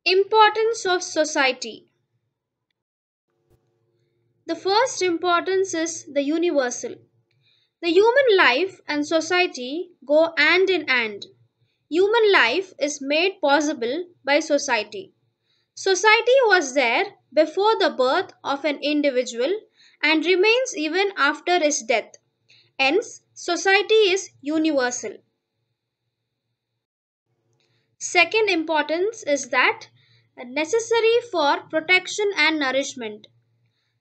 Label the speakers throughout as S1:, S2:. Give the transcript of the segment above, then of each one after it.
S1: Importance of society. The first importance is the universal. The human life and society go hand in hand. Human life is made possible by society. Society was there before the birth of an individual and remains even after his death. Hence, society is universal. Second importance is that necessary for protection and nourishment.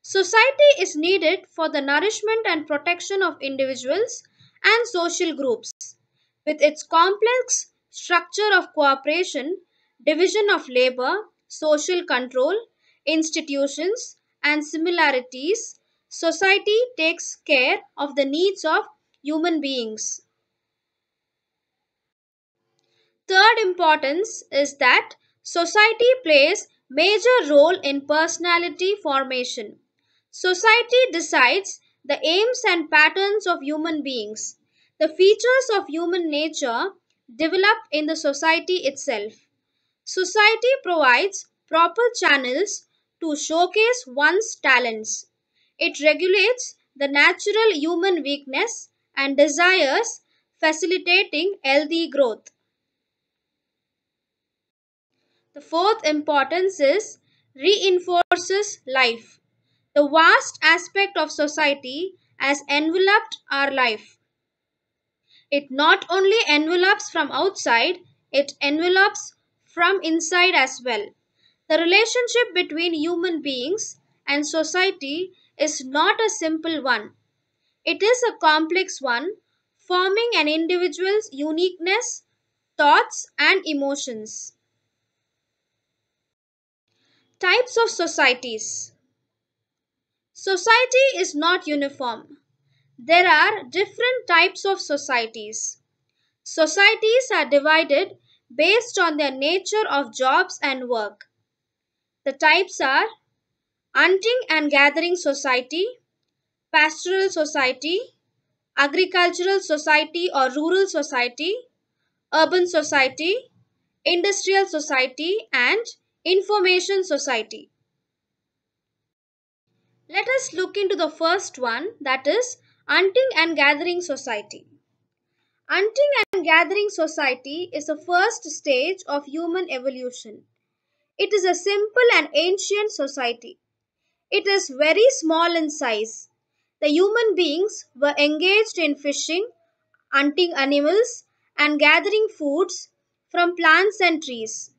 S1: Society is needed for the nourishment and protection of individuals and social groups. With its complex structure of cooperation, division of labor, social control, institutions, and similarities, society takes care of the needs of human beings. Third importance is that society plays major role in personality formation. Society decides the aims and patterns of human beings. The features of human nature develop in the society itself. Society provides proper channels to showcase one's talents. It regulates the natural human weakness and desires, facilitating healthy growth. The fourth importance is reinforces life. The vast aspect of society has enveloped our life. It not only envelops from outside, it envelops from inside as well. The relationship between human beings and society is not a simple one. It is a complex one, forming an individual's uniqueness, thoughts, and emotions. Types of societies. Society is not uniform. There are different types of societies. Societies are divided based on their nature of jobs and work. The types are hunting and gathering society, pastoral society, agricultural society or rural society, urban society, industrial society, and information society. Let us look into the first one, that is hunting and gathering society. Hunting and gathering society is the first stage of human evolution. It is a simple and ancient society. It is very small in size. The human beings were engaged in fishing, hunting animals, and gathering foods from plants and trees.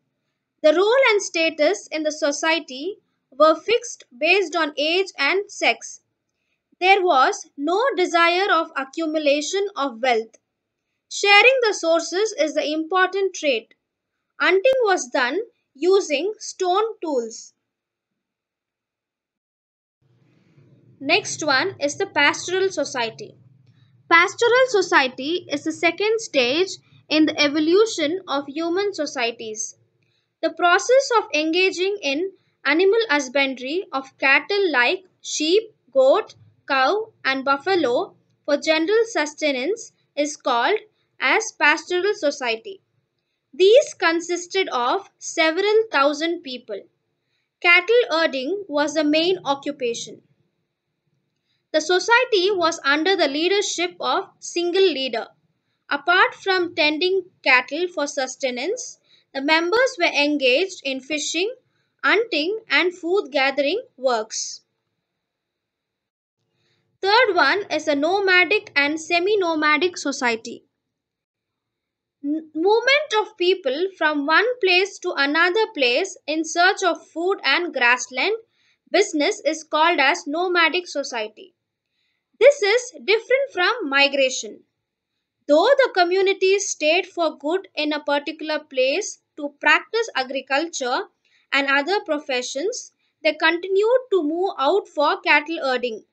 S1: The role and status in the society were fixed based on age and sex. There was no desire of accumulation of wealth. Sharing the sources is the important trait. Hunting was done using stone tools. Next one is the pastoral society. Pastoral society is the second stage in the evolution of human societies. The process of engaging in animal husbandry of cattle like sheep, goat, cow, and buffalo for general sustenance is called as pastoral society. These consisted of several thousand people. Cattle herding was the main occupation. The society was under the leadership of single leader. Apart from tending cattle for sustenance, the members were engaged in fishing, hunting, and food gathering works. Third one is a nomadic and semi-nomadic society. Movement of people from one place to another place in search of food and grassland business is called as nomadic society. This is different from migration. Though the community stayed for good in a particular place to practice agriculture and other professions, they continued to move out for cattle herding.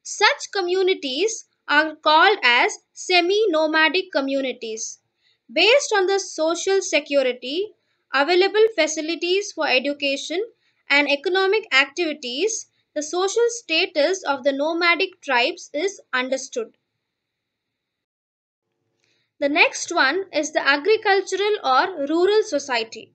S1: Such communities are called as semi nomadic communities. Based on the social security, available facilities for education, and economic activities, the social status of the nomadic tribes is understood. The next one is the agricultural or rural society.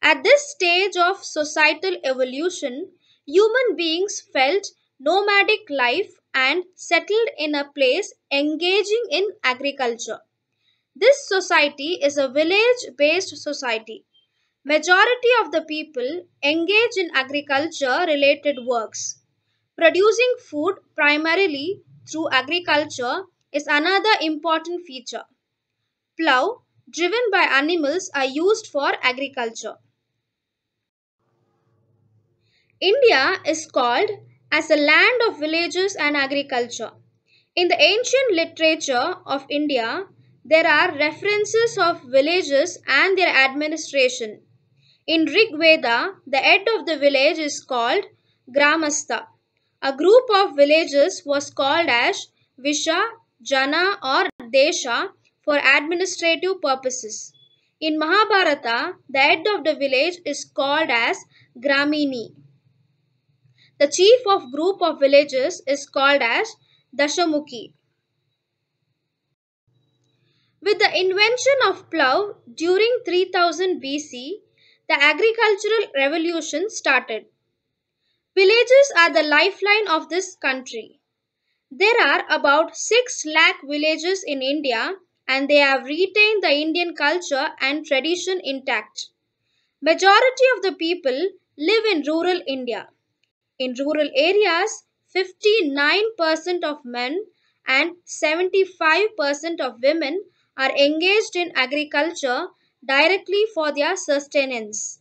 S1: At this stage of societal evolution, human beings felt nomadic life and settled in a place engaging in agriculture. This society is a village based society. Majority of the people engage in agriculture related works. Producing food primarily through agriculture is another important feature. Plough driven by animals are used for agriculture. India is called as a land of villages and agriculture. In the ancient literature of India, there are references of villages and their administration. In Rig Veda, the head of the village is called Gramastha. A group of villages was called as Visha, Jana, or Desha for administrative purposes. In Mahabharata, the head of the village is called as Gramini. The chief of group of villages is called as Dashamukhi. With the invention of plough during 3000 BC, the agricultural revolution started. Villages are the lifeline of this country. There are about 6 lakh villages in India and they have retained the Indian culture and tradition intact. Majority of the people live in rural India. In rural areas, 59% of men and 75% of women are engaged in agriculture directly for their sustenance.